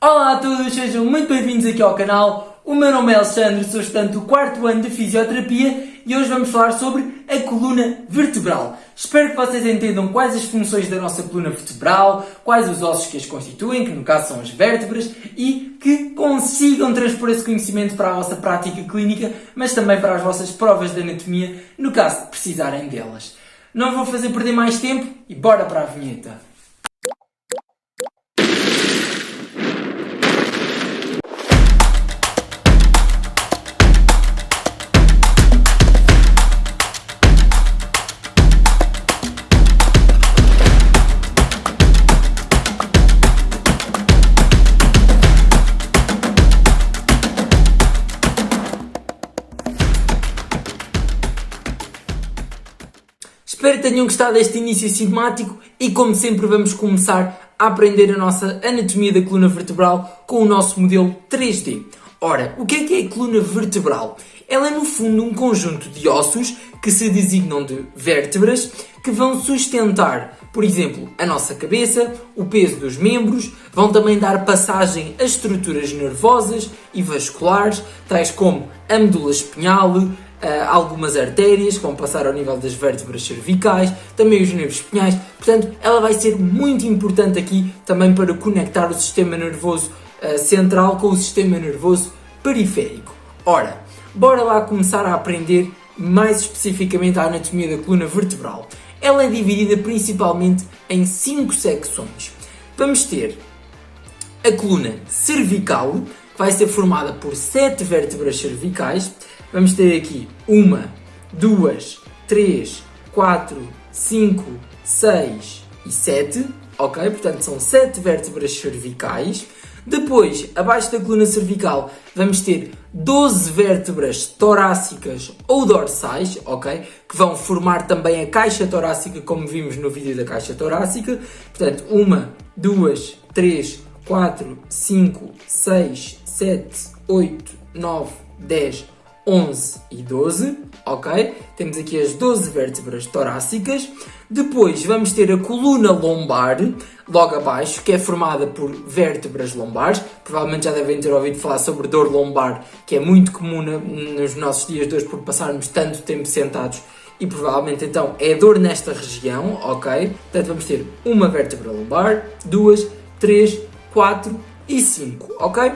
Olá a todos, sejam muito bem-vindos aqui ao canal. O meu nome é Alexandre, sou estudante do 4º ano de Fisioterapia e hoje vamos falar sobre a coluna vertebral. Espero que vocês entendam quais as funções da nossa coluna vertebral, quais os ossos que as constituem, que no caso são as vértebras, e que consigam transpor esse conhecimento para a vossa prática clínica, mas também para as vossas provas de anatomia, no caso de precisarem delas. Não vou fazer perder mais tempo e bora para a vinheta. Espero que tenham gostado deste início cinemático e, como sempre, vamos começar a aprender a nossa anatomia da coluna vertebral com o nosso modelo 3D. Ora, o que é a coluna vertebral? Ela é, no fundo, um conjunto de ossos que se designam de vértebras que vão sustentar, por exemplo, a nossa cabeça, o peso dos membros, vão também dar passagem a estruturas nervosas e vasculares, tais como a medula espinhal, algumas artérias que vão passar ao nível das vértebras cervicais, também os nervos espinhais. Portanto, ela vai ser muito importante aqui também para conectar o sistema nervoso central com o sistema nervoso periférico. Ora, bora lá começar a aprender mais especificamente a anatomia da coluna vertebral. Ela é dividida principalmente em 5 secções. Vamos ter a coluna cervical, que vai ser formada por 7 vértebras cervicais. Vamos ter aqui 1, 2, 3, 4, 5, 6 e 7, ok? Portanto, são 7 vértebras cervicais. Depois, abaixo da coluna cervical, vamos ter 12 vértebras torácicas ou dorsais, ok? Que vão formar também a caixa torácica, como vimos no vídeo da caixa torácica. Portanto, 1, 2, 3, 4, 5, 6, 7, 8, 9, 10, 11 e 12, ok? Temos aqui as 12 vértebras torácicas. Depois vamos ter a coluna lombar, logo abaixo, que é formada por vértebras lombares. Provavelmente já devem ter ouvido falar sobre dor lombar, que é muito comum nos nossos dias de hoje por passarmos tanto tempo sentados e provavelmente então é dor nesta região, ok? Portanto vamos ter uma vértebra lombar, 2, 3, 4 e 5, ok?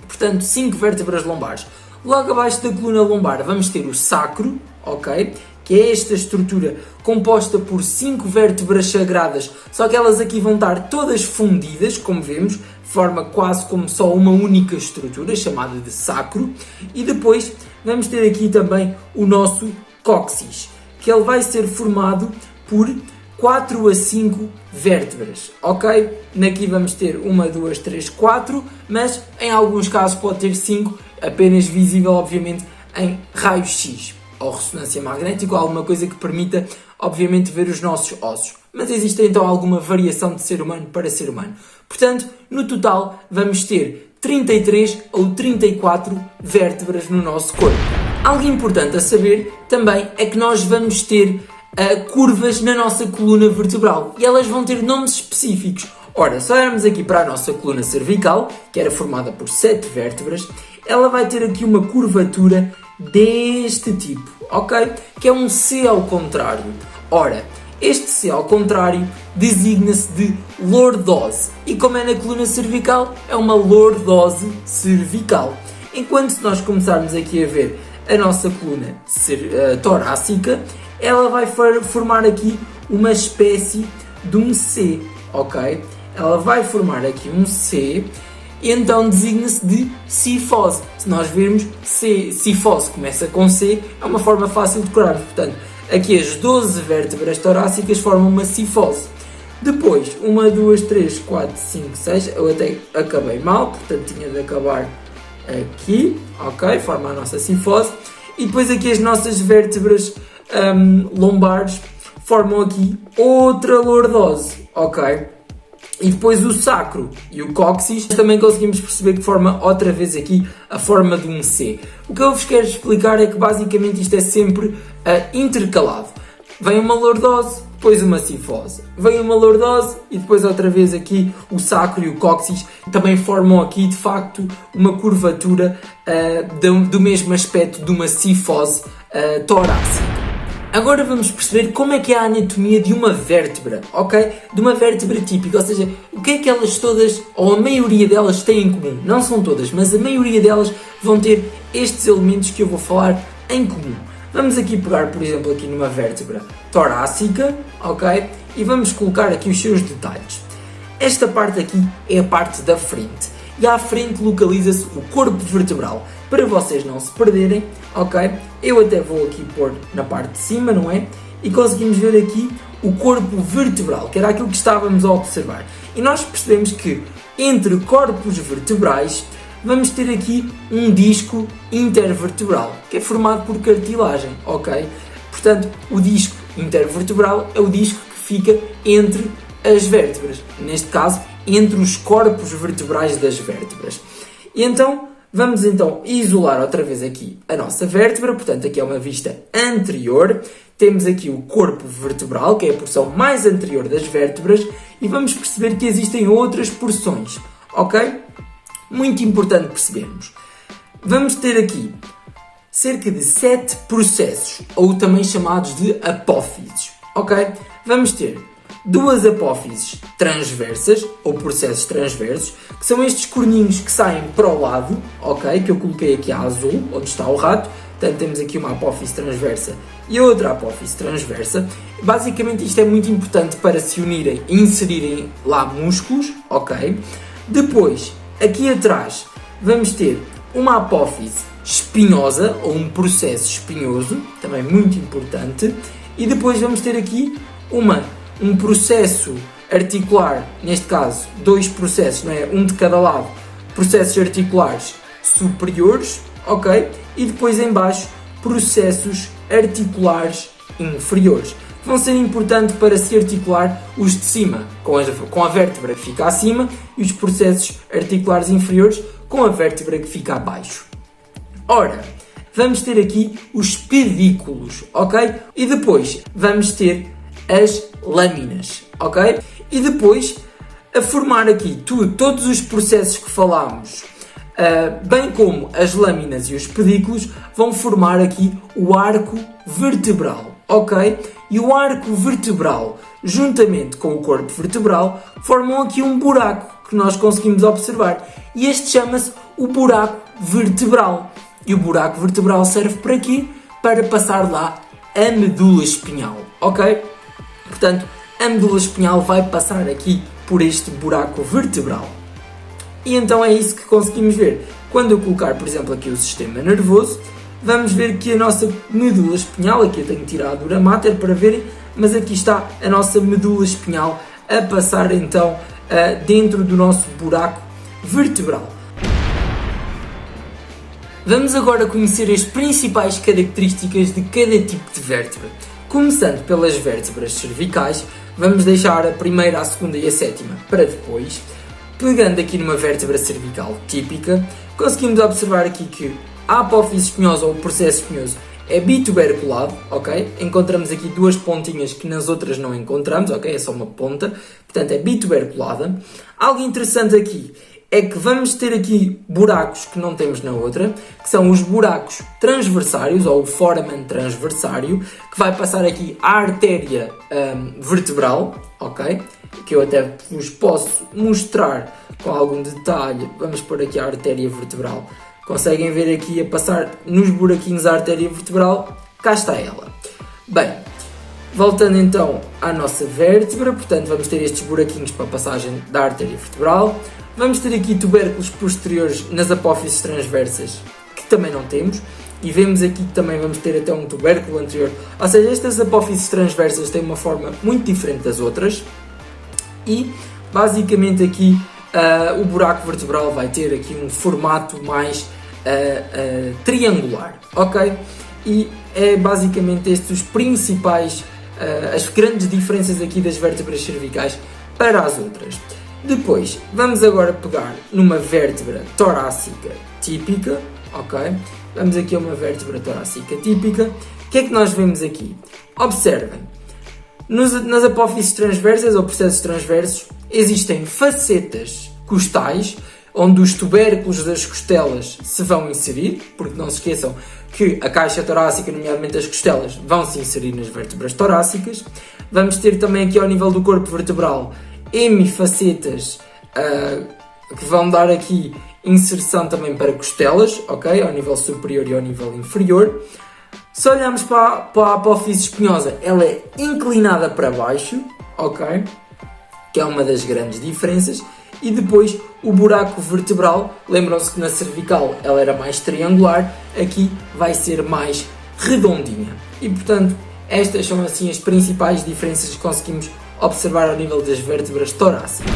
Portanto 5 vértebras lombares. Logo abaixo da coluna lombar vamos ter o sacro, ok? Que é esta estrutura composta por 5 vértebras sagradas, só que elas aqui vão estar todas fundidas, como vemos, forma quase como só uma única estrutura, chamada de sacro. E depois vamos ter aqui também o nosso cóccix, que ele vai ser formado por 4 a 5 vértebras, ok? Aqui vamos ter 1, 2, 3, 4, mas em alguns casos pode ter 5, apenas visível, obviamente, em raio-x ou ressonância magnética ou alguma coisa que permita, obviamente, ver os nossos ossos. Mas existe então alguma variação de ser humano para ser humano. Portanto, no total, vamos ter 33 ou 34 vértebras no nosso corpo. Algo importante a saber também é que nós vamos ter curvas na nossa coluna vertebral e elas vão ter nomes específicos. Ora, se olharmos aqui para a nossa coluna cervical, que era formada por 7 vértebras, ela vai ter aqui uma curvatura deste tipo, ok? Que é um C ao contrário. Ora, este C ao contrário designa-se de lordose e, como é na coluna cervical, é uma lordose cervical. Enquanto se nós começarmos aqui a ver a nossa coluna torácica, ela vai formar aqui uma espécie de um C, ok? Ela vai formar aqui um C e então designa-se de cifose. Se nós virmos cifose começa com C, é uma forma fácil de decorar. Portanto, aqui as 12 vértebras torácicas formam uma cifose. Depois, 1, 2, 3, 4, 5, 6, eu até acabei mal, portanto tinha de acabar aqui, ok? Forma a nossa cifose. E depois aqui as nossas vértebras lombares formam aqui outra lordose, ok? E depois o sacro e o cóccix também conseguimos perceber que forma outra vez aqui a forma de um C. O que eu vos quero explicar é que basicamente isto é sempre intercalado. Vem uma lordose, depois uma cifose, vem uma lordose e depois outra vez aqui o sacro e o cóccix também formam aqui de facto uma curvatura do mesmo aspecto de uma cifose torácica. Agora vamos perceber como é que é a anatomia de uma vértebra, ok? De uma vértebra típica, ou seja, o que é que elas todas, ou a maioria delas, têm em comum. Não são todas, mas a maioria delas vão ter estes elementos que eu vou falar em comum. Vamos aqui pegar, por exemplo, aqui numa vértebra torácica, ok? E vamos colocar aqui os seus detalhes. Esta parte aqui é a parte da frente. E à frente localiza-se o corpo vertebral. Para vocês não se perderem, ok? Eu até vou aqui pôr na parte de cima, não é? E conseguimos ver aqui o corpo vertebral, que era aquilo que estávamos a observar. E nós percebemos que entre corpos vertebrais vamos ter aqui um disco intervertebral, que é formado por cartilagem, ok? Portanto, o disco intervertebral é o disco que fica entre as vértebras, neste caso, entre os corpos vertebrais das vértebras. E então, vamos então isolar outra vez aqui a nossa vértebra, portanto aqui é uma vista anterior, temos aqui o corpo vertebral, que é a porção mais anterior das vértebras, e vamos perceber que existem outras porções, ok? Muito importante percebermos. Vamos ter aqui cerca de 7 processos, ou também chamados de apófises, ok? Vamos ter 2 apófises transversas, ou processos transversos, que são estes corninhos que saem para o lado, ok? Que eu coloquei aqui a azul, onde está o rato. Portanto, temos aqui uma apófise transversa e outra apófise transversa. Basicamente, isto é muito importante para se unirem e inserirem lá músculos, ok? Depois, aqui atrás, vamos ter uma apófise espinhosa, ou um processo espinhoso, também muito importante. E depois vamos ter aqui um processo articular, neste caso 2 processos, não é? Um de cada lado, processos articulares superiores, ok? E depois em baixo, processos articulares inferiores. Vão ser importantes para se articular os de cima, com a vértebra que fica acima, e os processos articulares inferiores com a vértebra que fica abaixo. Ora, vamos ter aqui os pedículos, ok? E depois vamos ter as lâminas, ok? E depois, a formar aqui todos os processos que falámos, bem como as lâminas e os pedículos, vão formar aqui o arco vertebral, ok? E o arco vertebral, juntamente com o corpo vertebral, formam aqui um buraco que nós conseguimos observar. E este chama-se o buraco vertebral. E o buraco vertebral serve para quê? Para passar lá a medula espinhal, ok? Portanto, a medula espinhal vai passar aqui por este buraco vertebral. E então é isso que conseguimos ver. Quando eu colocar, por exemplo, aqui o sistema nervoso, vamos ver que a nossa medula espinhal, aqui eu tenho que tirar a dura mater para verem, mas aqui está a nossa medula espinhal a passar então dentro do nosso buraco vertebral. Vamos agora conhecer as principais características de cada tipo de vértebra. Começando pelas vértebras cervicais, vamos deixar a primeira, a segunda e a sétima para depois. Pegando aqui numa vértebra cervical típica, conseguimos observar aqui que a apófise espinhosa ou o processo espinhoso é bituberculado, ok? Encontramos aqui 2 pontinhas que nas outras não encontramos, ok? É só uma ponta, portanto é bituberculada. Algo interessante aqui é que vamos ter aqui buracos que não temos na outra, que são os buracos transversários, ou o foramen transversário, que vai passar aqui a artéria vertebral, ok? Que eu até vos posso mostrar com algum detalhe. Vamos pôr aqui a artéria vertebral. Conseguem ver aqui a passar nos buraquinhos a artéria vertebral? Cá está ela. Bem, voltando então à nossa vértebra, portanto vamos ter estes buraquinhos para a passagem da artéria vertebral. Vamos ter aqui tubérculos posteriores nas apófises transversas, que também não temos. E vemos aqui que também vamos ter até um tubérculo anterior. Ou seja, estas apófises transversas têm uma forma muito diferente das outras. E, basicamente aqui, o buraco vertebral vai ter aqui um formato mais triangular, ok? E é basicamente estes os principais, as grandes diferenças aqui das vértebras cervicais para as outras. Depois, vamos agora pegar numa vértebra torácica típica, ok? Vamos aqui a uma vértebra torácica típica. O que é que nós vemos aqui? Observem. Nas apófises transversas ou processos transversos existem facetas costais, onde os tubérculos das costelas se vão inserir, porque não se esqueçam que a caixa torácica, nomeadamente as costelas, vão se inserir nas vértebras torácicas. Vamos ter também aqui ao nível do corpo vertebral hemifacetas que vão dar aqui inserção também para costelas, ok? Ao nível superior e ao nível inferior. Se olharmos para a apófise espinhosa, ela é inclinada para baixo, ok? Que é uma das grandes diferenças. E depois o buraco vertebral, lembram-se que na cervical ela era mais triangular, aqui vai ser mais redondinha. E portanto, estas são assim as principais diferenças que conseguimos observar ao nível das vértebras torácicas.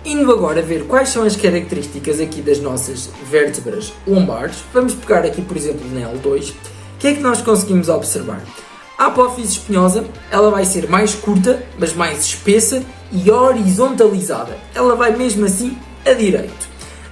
Indo agora ver quais são as características aqui das nossas vértebras lombares, vamos pegar aqui por exemplo na L2, o que é que nós conseguimos observar? A apófise espinhosa, ela vai ser mais curta, mas mais espessa e horizontalizada. Ela vai mesmo assim a direito.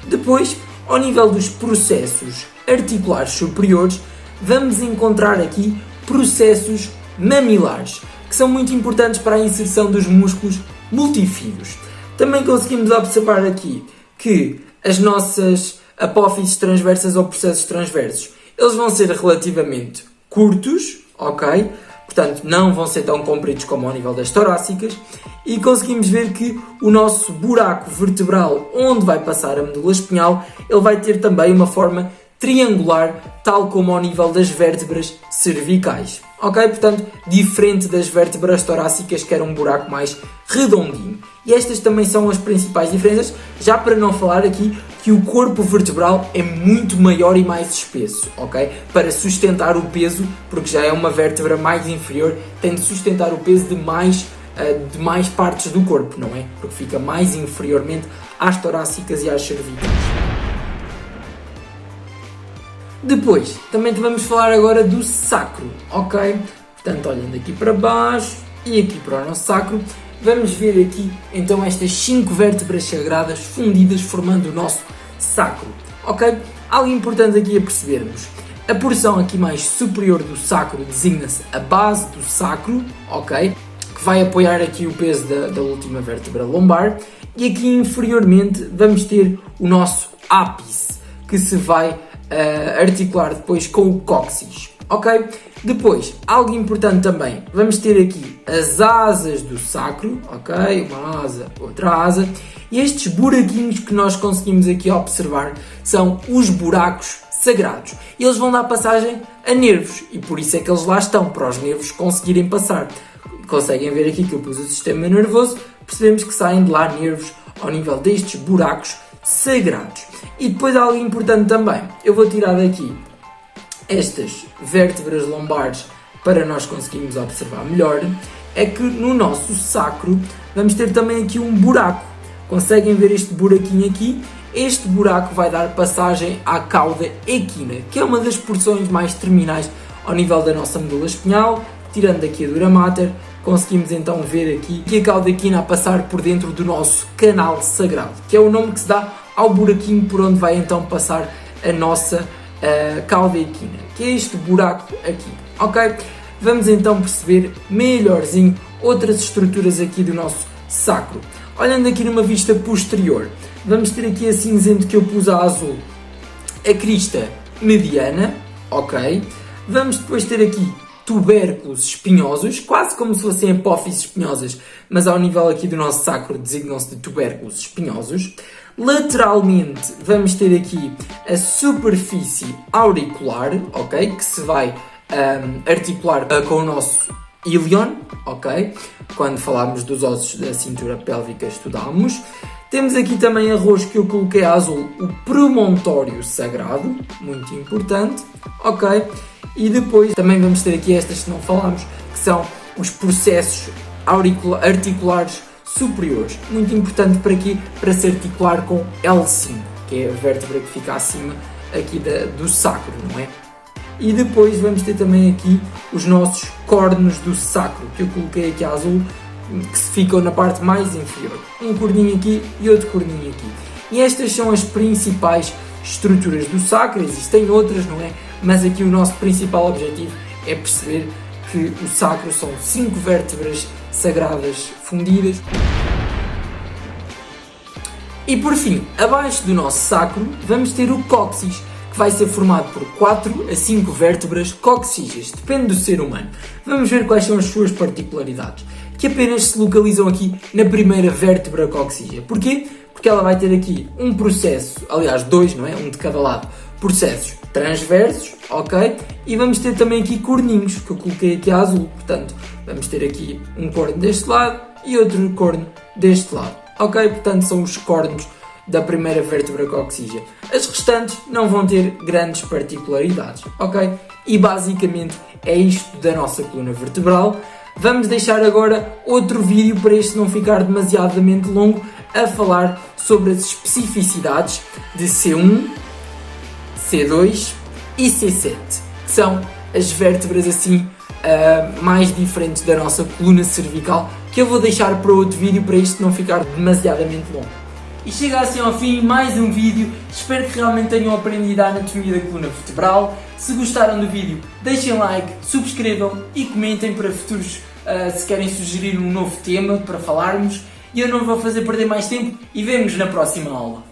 Depois, ao nível dos processos articulares superiores, vamos encontrar aqui processos mamilares, que são muito importantes para a inserção dos músculos multifídeos. Também conseguimos observar aqui que as nossas apófises transversas ou processos transversos, eles vão ser relativamente curtos, ok? Portanto, não vão ser tão compridos como ao nível das torácicas. E conseguimos ver que o nosso buraco vertebral, onde vai passar a medula espinhal, ele vai ter também uma forma triangular, tal como ao nível das vértebras cervicais. Ok? Portanto, diferente das vértebras torácicas, que era um buraco mais redondinho. E estas também são as principais diferenças, já para não falar aqui que o corpo vertebral é muito maior e mais espesso, ok? Para sustentar o peso, porque já é uma vértebra mais inferior, tem de sustentar o peso de mais partes do corpo, não é? Porque fica mais inferiormente às torácicas e às cervicais. Depois, também vamos falar agora do sacro, ok? Portanto, olhando aqui para baixo e aqui para o nosso sacro, vamos ver aqui então estas 5 vértebras sagradas fundidas formando o nosso sacro, ok? Algo importante aqui a percebermos, a porção aqui mais superior do sacro designa-se a base do sacro, ok? Que vai apoiar aqui o peso da última vértebra lombar, e aqui inferiormente vamos ter o nosso ápice, que se vai articular depois com o cóccix, ok? Depois, algo importante também, vamos ter aqui as asas do sacro, ok? Uma asa, outra asa, e estes buraquinhos que nós conseguimos aqui observar são os buracos sagrados. Eles vão dar passagem a nervos, e por isso é que eles lá estão, para os nervos conseguirem passar. Conseguem ver aqui que eu pus o sistema nervoso, percebemos que saem de lá nervos ao nível destes buracos sagrados. E depois algo importante também, eu vou tirar daqui estas vértebras lombares para nós conseguirmos observar melhor, é que no nosso sacro vamos ter também aqui um buraco. Conseguem ver este buraquinho aqui? Este buraco vai dar passagem à cauda equina, que é uma das porções mais terminais ao nível da nossa medula espinhal. Tirando aqui a dura mater, conseguimos então ver aqui que a cauda equina a passar por dentro do nosso canal sagrado, que é o nome que se dá ao buraquinho por onde vai então passar a nossa cauda equina, que é este buraco aqui, ok? Vamos então perceber melhorzinho outras estruturas aqui do nosso sacro. Olhando aqui numa vista posterior, vamos ter aqui a cinzento que eu pus a azul, a crista mediana, ok? Vamos depois ter aqui tubérculos espinhosos, quase como se fossem apófises espinhosas, mas ao nível aqui do nosso sacro designam-se de tubérculos espinhosos. Lateralmente vamos ter aqui a superfície auricular, ok? Que se vai articular com o nosso íleon, ok? Quando falámos dos ossos da cintura pélvica estudámos. Temos aqui também a roxo que eu coloquei a azul, o promontório sagrado, muito importante, ok? E depois também vamos ter aqui estas que não falámos, que são os processos articulares superiores. Muito importante para aqui, para se articular com L5, que é a vértebra que fica acima aqui do sacro, não é? E depois vamos ter também aqui os nossos cornos do sacro, que eu coloquei aqui a azul, que ficam na parte mais inferior. Um corninho aqui e outro corninho aqui. E estas são as principais estruturas do sacro, existem outras, não é? Mas aqui o nosso principal objetivo é perceber que o sacro são 5 vértebras sagradas fundidas. E por fim, abaixo do nosso sacro, vamos ter o cóccix, que vai ser formado por 4 a 5 vértebras coccígeas, depende do ser humano. Vamos ver quais são as suas particularidades, que apenas se localizam aqui na primeira vértebra coccígea. Porquê? Porque ela vai ter aqui um processo, aliás 2, não é? Um de cada lado, processos transversos, ok? E vamos ter também aqui corninhos, que eu coloquei aqui a azul, portanto, vamos ter aqui um corno deste lado e outro corno deste lado, ok? Portanto, são os cornos da primeira vértebra coccígea. As restantes não vão ter grandes particularidades, ok? E basicamente é isto da nossa coluna vertebral. Vamos deixar agora outro vídeo para este não ficar demasiadamente longo a falar sobre as especificidades de C1, C2 e C7, que são as vértebras assim mais diferentes da nossa coluna cervical, que eu vou deixar para outro vídeo para este não ficar demasiadamente longo. E chega assim ao fim mais um vídeo, espero que realmente tenham aprendido a anatomia da coluna vertebral. Se gostaram do vídeo, deixem like, subscrevam e comentem para futuros, se querem sugerir um novo tema para falarmos. E eu não vou fazer perder mais tempo e vemo-nos na próxima aula.